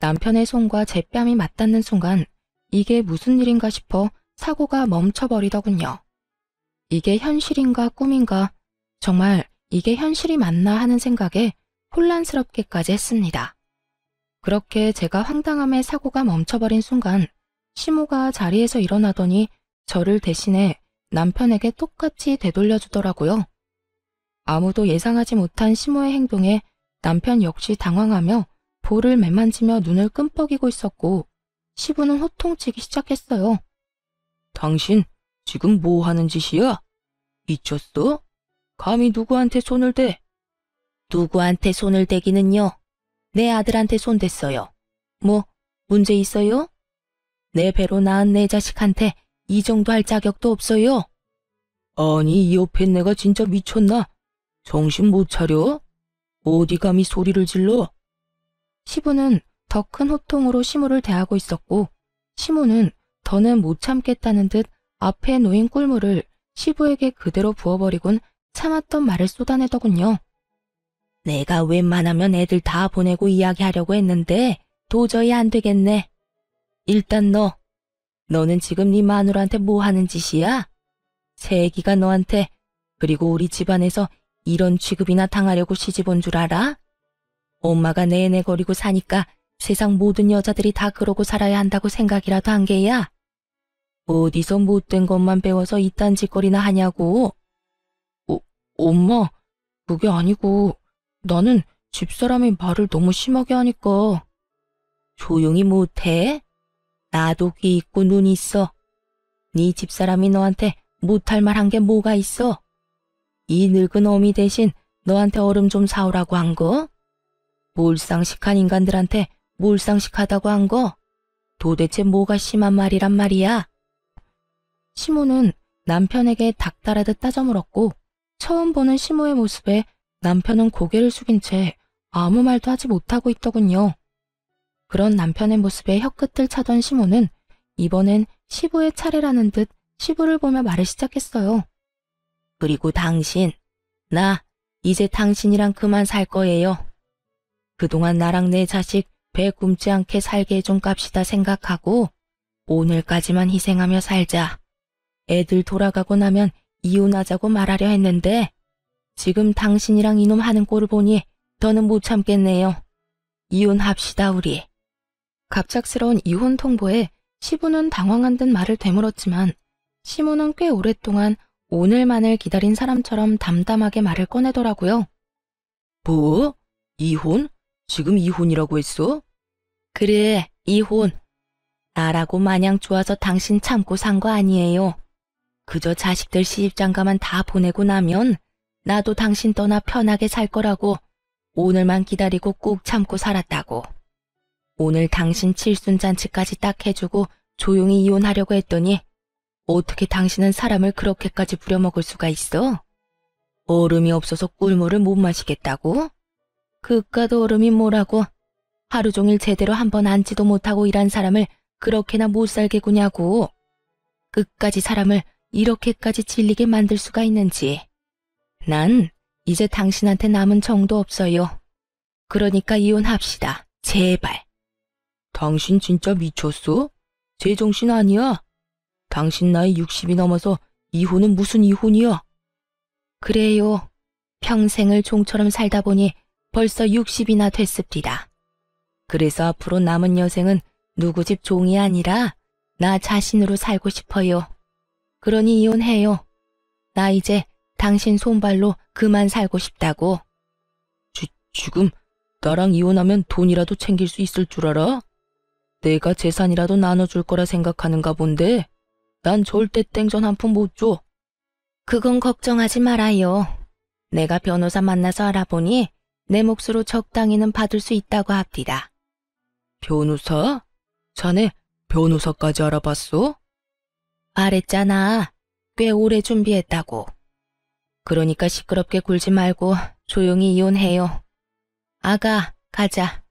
남편의 손과 제 뺨이 맞닿는 순간 이게 무슨 일인가 싶어 사고가 멈춰버리더군요. 이게 현실인가 꿈인가, 정말 이게 현실이 맞나 하는 생각에 혼란스럽게까지 했습니다. 그렇게 제가 황당함에 사고가 멈춰버린 순간 시모가 자리에서 일어나더니 저를 대신해 남편에게 똑같이 되돌려주더라고요. 아무도 예상하지 못한 시모의 행동에 남편 역시 당황하며 볼을 매만지며 눈을 끔뻑이고 있었고 시부는 호통치기 시작했어요. 당신 지금 뭐 하는 짓이야? 미쳤어? 감히 누구한테 손을 대? 누구한테 손을 대기는요? 내 아들한테 손 댔어요. 뭐 문제 있어요? 내 배로 낳은 내 자식한테 이 정도 할 자격도 없어요. 아니 이 옆에 내가 진짜 미쳤나? 정신 못 차려? 어디 감히 소리를 질러? 시부는 더 큰 호통으로 시모를 대하고 있었고 시모는 더는 못 참겠다는 듯 앞에 놓인 꿀물을 시부에게 그대로 부어버리곤 참았던 말을 쏟아내더군요. 내가 웬만하면 애들 다 보내고 이야기하려고 했는데 도저히 안 되겠네. 일단 너는 지금 네 마누라한테 뭐 하는 짓이야? 새애기가 너한테 그리고 우리 집안에서 이런 취급이나 당하려고 시집 온 줄 알아? 엄마가 내내거리고 사니까 세상 모든 여자들이 다 그러고 살아야 한다고 생각이라도 한 게야? 어디서 못된 것만 배워서 이딴 짓거리나 하냐고. 엄마, 그게 아니고 나는 집사람이 말을 너무 심하게 하니까. 조용히 못해? 나도 귀 있고 눈 있어. 네 집사람이 너한테 못할 말 한 게 뭐가 있어? 이 늙은 어미 대신 너한테 얼음 좀 사오라고 한 거? 몰상식한 인간들한테 몰상식하다고 한 거? 도대체 뭐가 심한 말이란 말이야? 시모는 남편에게 닥달하듯 따져물었고 처음 보는 시모의 모습에 남편은 고개를 숙인 채 아무 말도 하지 못하고 있더군요. 그런 남편의 모습에 혀끝을 차던 시모는 이번엔 시부의 차례라는 듯 시부를 보며 말을 시작했어요. 그리고 당신, 나 이제 당신이랑 그만 살 거예요. 그동안 나랑 내 자식 배 굶지 않게 살게 해준 값이다 생각하고 오늘까지만 희생하며 살자. 애들 돌아가고 나면 이혼하자고 말하려 했는데 지금 당신이랑 이놈 하는 꼴을 보니 더는 못 참겠네요. 이혼합시다 우리. 갑작스러운 이혼 통보에 시부는 당황한 듯 말을 되물었지만 시모는 꽤 오랫동안 오늘만을 기다린 사람처럼 담담하게 말을 꺼내더라고요. 뭐? 이혼? 지금 이혼이라고 했어? 그래, 이혼. 나라고 마냥 좋아서 당신 참고 산 거 아니에요. 그저 자식들 시집장가만 다 보내고 나면 나도 당신 떠나 편하게 살 거라고 오늘만 기다리고 꾹 참고 살았다고. 오늘 당신 칠순잔치까지 딱 해주고 조용히 이혼하려고 했더니 어떻게 당신은 사람을 그렇게까지 부려먹을 수가 있어? 얼음이 없어서 꿀물을 못 마시겠다고? 그깟 얼음이 뭐라고? 하루 종일 제대로 한 번 앉지도 못하고 일한 사람을 그렇게나 못 살게 구냐고. 끝까지 사람을 이렇게까지 질리게 만들 수가 있는지. 난 이제 당신한테 남은 정도 없어요. 그러니까 이혼합시다. 제발. 당신 진짜 미쳤어? 제정신 아니야? 당신 나이 60이 넘어서 이혼은 무슨 이혼이야? 그래요. 평생을 종처럼 살다 보니 벌써 60이나 됐습니다. 그래서 앞으로 남은 여생은 누구 집 종이 아니라 나 자신으로 살고 싶어요. 그러니 이혼해요. 나 이제 당신 손발로 그만 살고 싶다고. 지금 나랑 이혼하면 돈이라도 챙길 수 있을 줄 알아? 내가 재산이라도 나눠줄 거라 생각하는가 본데 난 절대 땡전 한 푼 못 줘. 그건 걱정하지 말아요. 내가 변호사 만나서 알아보니 내 몫으로 적당히는 받을 수 있다고 합디다. 변호사? 자네 변호사까지 알아봤어? 말했잖아. 꽤 오래 준비했다고. 그러니까 시끄럽게 굴지 말고 조용히 이혼해요. 아가, 가자.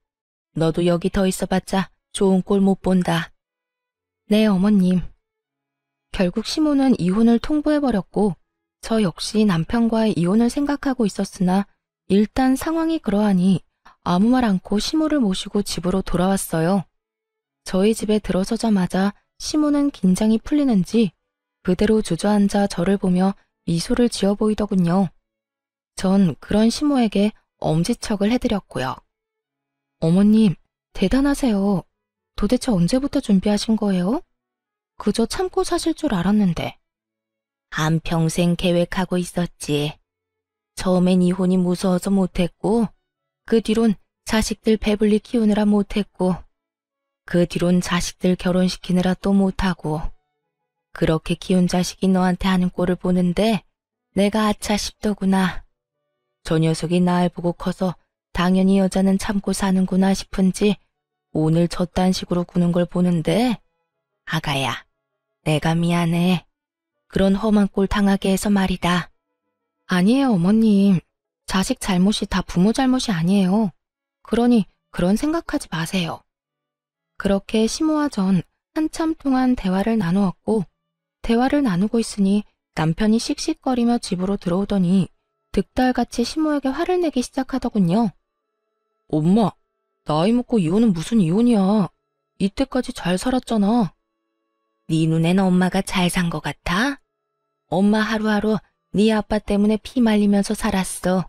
너도 여기 더 있어봤자 좋은 꼴 못 본다. 네, 어머님. 결국 시모는 이혼을 통보해버렸고 저 역시 남편과의 이혼을 생각하고 있었으나 일단 상황이 그러하니 아무 말 않고 시모를 모시고 집으로 돌아왔어요. 저희 집에 들어서자마자 시모는 긴장이 풀리는지 그대로 주저앉아 저를 보며 미소를 지어 보이더군요. 전 그런 시모에게 엄지척을 해드렸고요. 어머님, 대단하세요. 도대체 언제부터 준비하신 거예요? 그저 참고 사실 줄 알았는데. 한평생 계획하고 있었지. 처음엔 이혼이 무서워서 못했고, 그 뒤론 자식들 배불리 키우느라 못했고, 그 뒤론 자식들 결혼시키느라 또 못하고, 그렇게 키운 자식이 너한테 하는 꼴을 보는데 내가 아차 싶더구나. 저 녀석이 날 보고 커서 당연히 여자는 참고 사는구나 싶은지 오늘 저딴 식으로 구는 걸 보는데 아가야, 내가 미안해. 그런 험한 꼴 당하게 해서 말이다. 아니에요, 어머님. 자식 잘못이 다 부모 잘못이 아니에요. 그러니 그런 생각하지 마세요. 그렇게 시모와 전 한참 동안 대화를 나누었고 대화를 나누고 있으니 남편이 씩씩거리며 집으로 들어오더니 득달같이 시모에게 화를 내기 시작하더군요. 엄마, 나이 먹고 이혼은 무슨 이혼이야. 이때까지 잘 살았잖아. 네 눈엔 엄마가 잘 산 것 같아? 엄마 하루하루 네 아빠 때문에 피 말리면서 살았어.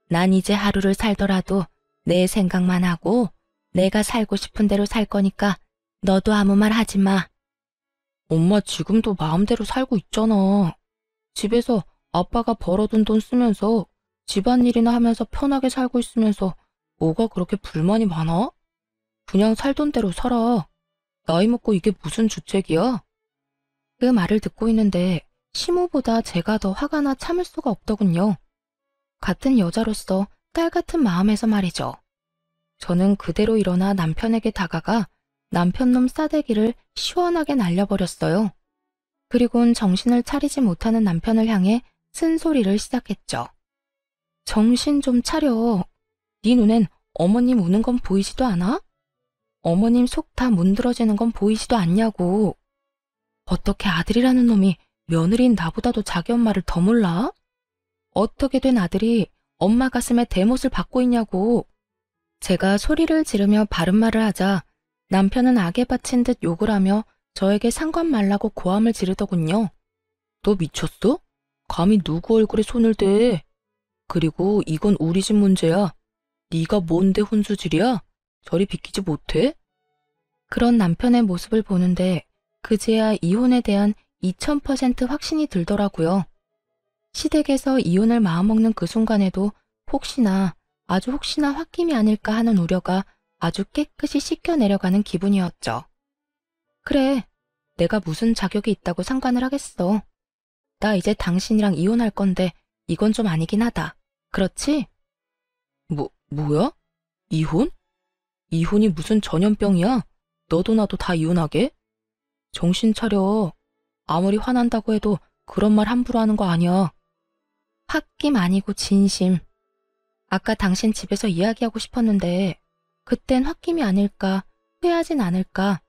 난 이제 하루를 살더라도 내 생각만 하고 내가 살고 싶은 대로 살 거니까 너도 아무 말 하지 마. 엄마 지금도 마음대로 살고 있잖아. 집에서 아빠가 벌어둔 돈 쓰면서 집안일이나 하면서 편하게 살고 있으면서 뭐가 그렇게 불만이 많아? 그냥 살던 대로 살아. 나이 먹고 이게 무슨 주책이야? 그 말을 듣고 있는데 시모보다 제가 더 화가 나 참을 수가 없더군요. 같은 여자로서 딸 같은 마음에서 말이죠. 저는 그대로 일어나 남편에게 다가가 남편놈 싸대기를 시원하게 날려버렸어요. 그리곤 정신을 차리지 못하는 남편을 향해 쓴소리를 시작했죠. 정신 좀 차려. 네 눈엔 어머님 우는 건 보이지도 않아? 어머님 속 다 문드러지는 건 보이지도 않냐고. 어떻게 아들이라는 놈이 며느리인 나보다도 자기 엄마를 더 몰라? 어떻게 된 아들이 엄마 가슴에 대못을 받고 있냐고. 제가 소리를 지르며 바른 말을 하자 남편은 악에 바친 듯 욕을 하며 저에게 상관 말라고 고함을 지르더군요. 너 미쳤어? 감히 누구 얼굴에 손을 대? 그리고 이건 우리 집 문제야. 네가 뭔데 혼수질이야? 저리 비키지 못해? 그런 남편의 모습을 보는데 그제야 이혼에 대한 2000% 확신이 들더라고요. 시댁에서 이혼을 마음먹는 그 순간에도 혹시나 아주 혹시나 홧김이 아닐까 하는 우려가 아주 깨끗이 씻겨내려가는 기분이었죠. 그래, 내가 무슨 자격이 있다고 상관을 하겠어. 나 이제 당신이랑 이혼할 건데 이건 좀 아니긴 하다. 그렇지? 뭐야? 이혼? 이혼이 무슨 전염병이야? 너도 나도 다 이혼하게? 정신 차려. 아무리 화난다고 해도 그런 말 함부로 하는 거 아니야. 홧김 아니고 진심. 아까 당신 집에서 이야기하고 싶었는데 그땐 홧김이 아닐까, 후회하진 않을까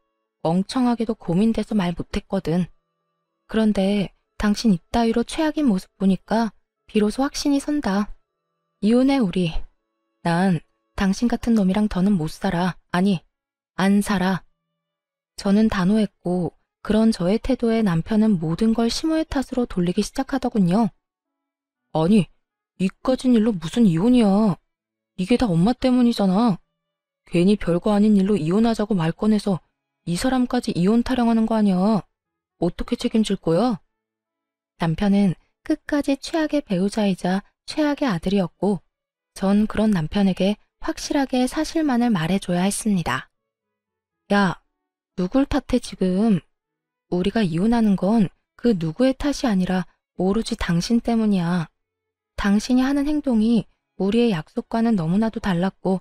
멍청하게도 고민돼서 말 못했거든. 그런데 당신 이따위로 최악인 모습 보니까 비로소 확신이 선다. 이혼해 우리. 난 당신 같은 놈이랑 더는 못 살아. 아니, 안 살아. 저는 단호했고 그런 저의 태도에 남편은 모든 걸 시모의 탓으로 돌리기 시작하더군요. 아니, 이까진 일로 무슨 이혼이야. 이게 다 엄마 때문이잖아. 괜히 별거 아닌 일로 이혼하자고 말 꺼내서 이 사람까지 이혼 타령하는 거 아니야. 어떻게 책임질 거야? 남편은 끝까지 최악의 배우자이자 최악의 아들이었고 전 그런 남편에게 확실하게 사실만을 말해줘야 했습니다. 야, 누굴 탓해 지금. 우리가 이혼하는 건 그 누구의 탓이 아니라 오로지 당신 때문이야. 당신이 하는 행동이 우리의 약속과는 너무나도 달랐고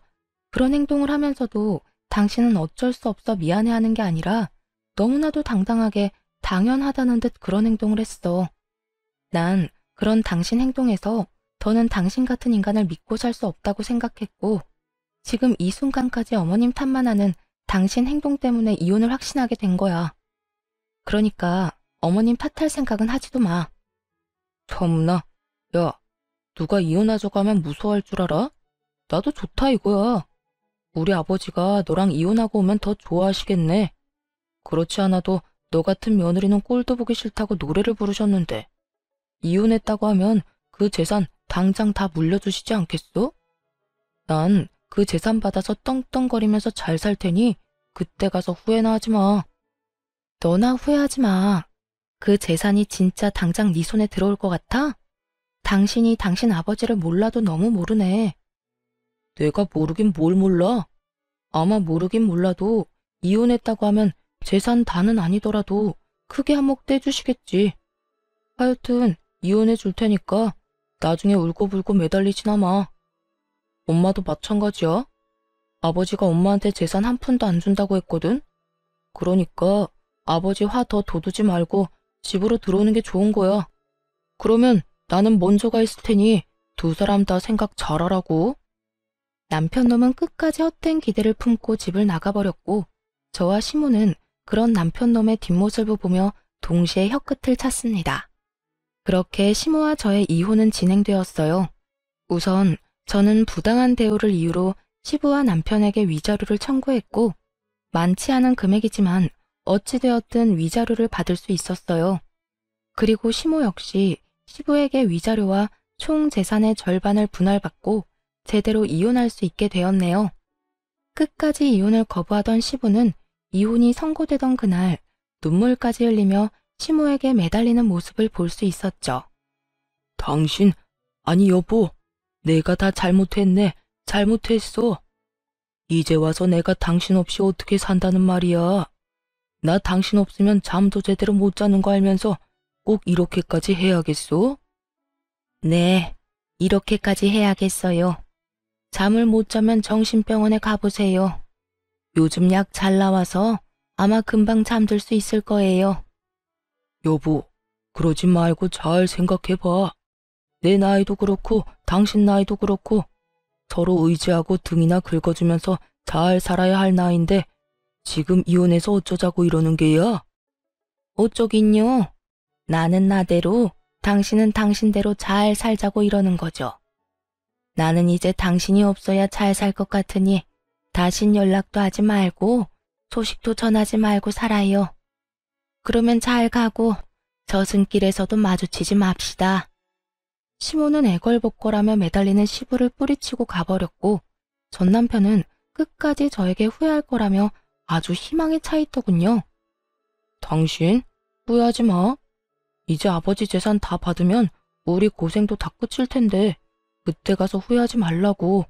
그런 행동을 하면서도 당신은 어쩔 수 없어 미안해하는 게 아니라 너무나도 당당하게 당연하다는 듯 그런 행동을 했어. 난 그런 당신 행동에서 더는 당신 같은 인간을 믿고 살 수 없다고 생각했고, 지금 이 순간까지 어머님 탓만 하는 당신 행동 때문에 이혼을 확신하게 된 거야. 그러니까 어머님 탓할 생각은 하지도 마. 참나. 야, 누가 이혼하자고 하면 무서워할 줄 알아? 나도 좋다 이거야. 우리 아버지가 너랑 이혼하고 오면 더 좋아하시겠네. 그렇지 않아도 너 같은 며느리는 꼴도 보기 싫다고 노래를 부르셨는데, 이혼했다고 하면 그 재산 당장 다 물려주시지 않겠어? 난 그 재산 받아서 떵떵거리면서 잘 살 테니 그때 가서 후회나 하지 마. 너나 후회하지 마. 그 재산이 진짜 당장 네 손에 들어올 것 같아? 당신이 당신 아버지를 몰라도 너무 모르네. 내가 모르긴 뭘 몰라. 아마 모르긴 몰라도 이혼했다고 하면 재산 다는 아니더라도 크게 한몫 떼주시겠지. 하여튼 이혼해 줄 테니까 나중에 울고불고 매달리지나 마. 엄마도 마찬가지야. 아버지가 엄마한테 재산 한 푼도 안 준다고 했거든. 그러니까 아버지 화 더 돋우지 말고 집으로 들어오는 게 좋은 거야. 그러면 나는 먼저 가 있을 테니 두 사람 다 생각 잘하라고. 남편 놈은 끝까지 헛된 기대를 품고 집을 나가버렸고, 저와 시모는 그런 남편 놈의 뒷모습을 보며 동시에 혀끝을 찼습니다. 그렇게 시모와 저의 이혼은 진행되었어요. 우선 저는 부당한 대우를 이유로 시부와 남편에게 위자료를 청구했고, 많지 않은 금액이지만 어찌되었든 위자료를 받을 수 있었어요. 그리고 시모 역시 시부에게 위자료와 총 재산의 절반을 분할받고 제대로 이혼할 수 있게 되었네요. 끝까지 이혼을 거부하던 시부는 이혼이 선고되던 그날 눈물까지 흘리며 시모에게 매달리는 모습을 볼 수 있었죠. 당신, 아니 여보, 내가 다 잘못했네. 잘못했어. 이제 와서 내가 당신 없이 어떻게 산다는 말이야. 나 당신 없으면 잠도 제대로 못 자는 거 알면서 꼭 이렇게까지 해야겠어? 네, 이렇게까지 해야겠어요. 잠을 못 자면 정신병원에 가보세요. 요즘 약 잘 나와서 아마 금방 잠들 수 있을 거예요. 여보, 그러지 말고 잘 생각해봐. 내 나이도 그렇고 당신 나이도 그렇고 서로 의지하고 등이나 긁어주면서 잘 살아야 할 나이인데 지금 이혼해서 어쩌자고 이러는 게야? 어쩌긴요. 나는 나대로, 당신은 당신대로 잘 살자고 이러는 거죠. 나는 이제 당신이 없어야 잘 살 것 같으니 다신 연락도 하지 말고 소식도 전하지 말고 살아요. 그러면 잘 가고 저승길에서도 마주치지 맙시다. 시모는 애걸복걸하며 매달리는 시부를 뿌리치고 가버렸고, 전 남편은 끝까지 저에게 후회할 거라며 아주 희망에 차 있더군요. 당신, 후회하지 마. 이제 아버지 재산 다 받으면 우리 고생도 다 끝일 텐데 그때 가서 후회하지 말라고.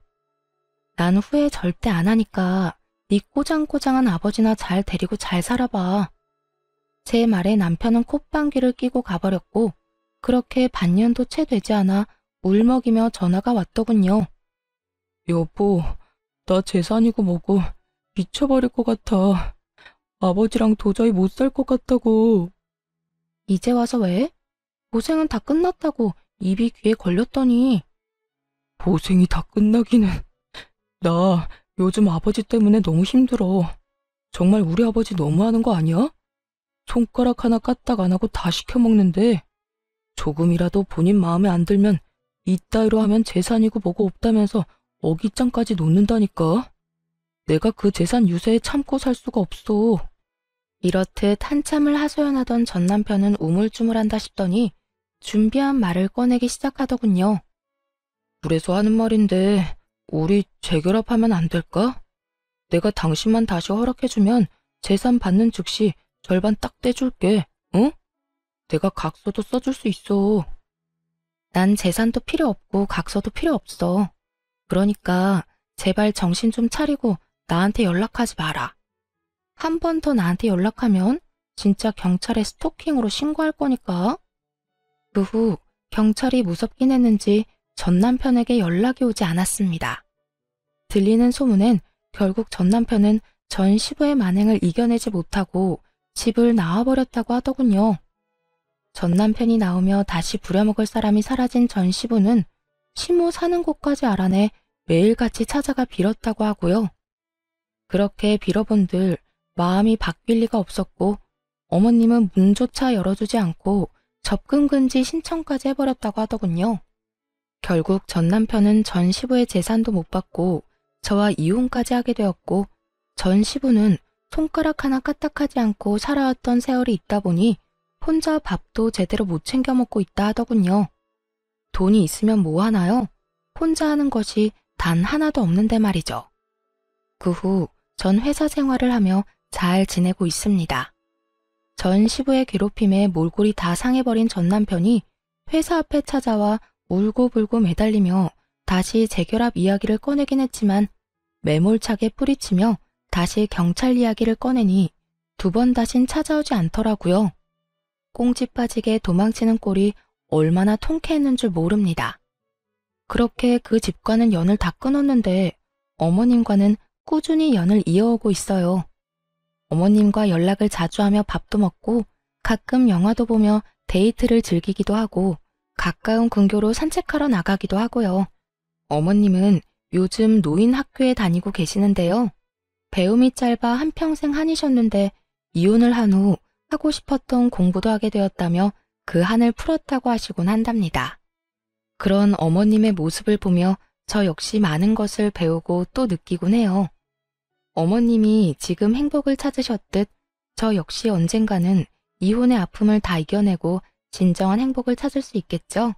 난 후회 절대 안 하니까 네 꼬장꼬장한 아버지나 잘 데리고 잘 살아봐. 제 말에 남편은 콧방귀를 끼고 가버렸고, 그렇게 반년도 채 되지 않아 울먹이며 전화가 왔더군요. 여보, 나 재산이고 뭐고 미쳐버릴 것 같아. 아버지랑 도저히 못 살 것 같다고. 이제 와서 왜? 고생은 다 끝났다고 입이 귀에 걸렸더니. 고생이 다 끝나기는. 나 요즘 아버지 때문에 너무 힘들어. 정말 우리 아버지 너무하는 거 아니야? 손가락 하나 까딱 안 하고 다 시켜먹는데 조금이라도 본인 마음에 안 들면 이따위로 하면 재산이고 뭐고 없다면서 어깃장까지 놓는다니까. 내가 그 재산 유세에 참고 살 수가 없어. 이렇듯 한참을 하소연하던 전 남편은 우물쭈물한다 싶더니 준비한 말을 꺼내기 시작하더군요. 그래서 하는 말인데 우리 재결합하면 안 될까? 내가 당신만 다시 허락해주면 재산 받는 즉시 절반 딱 떼줄게, 응? 내가 각서도 써줄 수 있어. 난 재산도 필요 없고 각서도 필요 없어. 그러니까 제발 정신 좀 차리고 나한테 연락하지 마라. 한 번 더 나한테 연락하면 진짜 경찰에 스토킹으로 신고할 거니까. 그 후 경찰이 무섭긴 했는지 전 남편에게 연락이 오지 않았습니다. 들리는 소문엔 결국 전 남편은 전 시부의 만행을 이겨내지 못하고 집을 나와버렸다고 하더군요. 전 남편이 나오며 다시 부려먹을 사람이 사라진 전 시부는 시모 사는 곳까지 알아내 매일같이 찾아가 빌었다고 하고요. 그렇게 빌어본들 마음이 바뀔 리가 없었고 어머님은 문조차 열어주지 않고 접근 금지 신청까지 해버렸다고 하더군요. 결국 전 남편은 전 시부의 재산도 못 받고 저와 이혼까지 하게 되었고 전 시부는 손가락 하나 까딱하지 않고 살아왔던 세월이 있다 보니 혼자 밥도 제대로 못 챙겨 먹고 있다 하더군요. 돈이 있으면 뭐 하나요? 혼자 하는 것이 단 하나도 없는데 말이죠. 그 후 전 회사 생활을 하며 잘 지내고 있습니다. 전 시부의 괴롭힘에 몰골이 다 상해버린 전 남편이 회사 앞에 찾아와 울고불고 매달리며 다시 재결합 이야기를 꺼내긴 했지만 매몰차게 뿌리치며 다시 경찰 이야기를 꺼내니 두 번 다신 찾아오지 않더라고요. 꽁지 빠지게 도망치는 꼴이 얼마나 통쾌했는 줄 모릅니다. 그렇게 그 집과는 연을 다 끊었는데 어머님과는 꾸준히 연을 이어오고 있어요. 어머님과 연락을 자주 하며 밥도 먹고 가끔 영화도 보며 데이트를 즐기기도 하고 가까운 근교로 산책하러 나가기도 하고요. 어머님은 요즘 노인 학교에 다니고 계시는데요. 배움이 짧아 한평생 한이셨는데 이혼을 한 후 하고 싶었던 공부도 하게 되었다며 그 한을 풀었다고 하시곤 한답니다. 그런 어머님의 모습을 보며 저 역시 많은 것을 배우고 또 느끼곤 해요. 어머님이 지금 행복을 찾으셨듯 저 역시 언젠가는 이혼의 아픔을 다 이겨내고 진정한 행복을 찾을 수 있겠죠?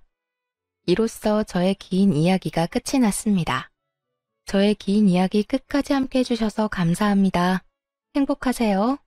이로써 저의 긴 이야기가 끝이 났습니다. 저의 긴 이야기 끝까지 함께 해주셔서 감사합니다. 행복하세요.